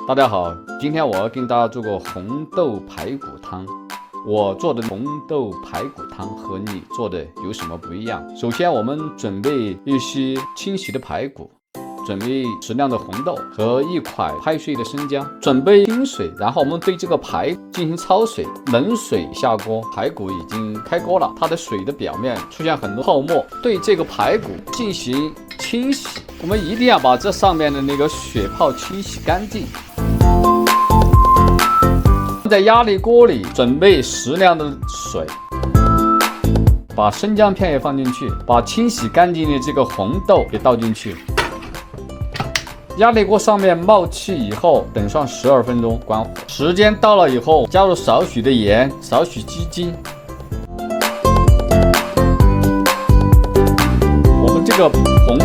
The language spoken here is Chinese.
大家好，今天我要跟大家做个红豆排骨汤。我做的红豆排骨汤和你做的有什么不一样？首先，我们准备一些清洗的排骨，准备适量的红豆和一块拍碎的生姜，准备清水，然后我们对这个排骨进行焯水，冷水下锅，排骨已经开锅了，它的水的表面出现很多泡沫，对这个排骨进行清洗，我们一定要把这上面的那个血泡清洗干净。在压力锅里准备适量的水，把生姜片也放进去，把清洗干净的这个红豆也倒进去。压力锅上面冒气以后，等上12分钟，关火。时间到了以后，加入少许的盐，少许鸡精。我们这个红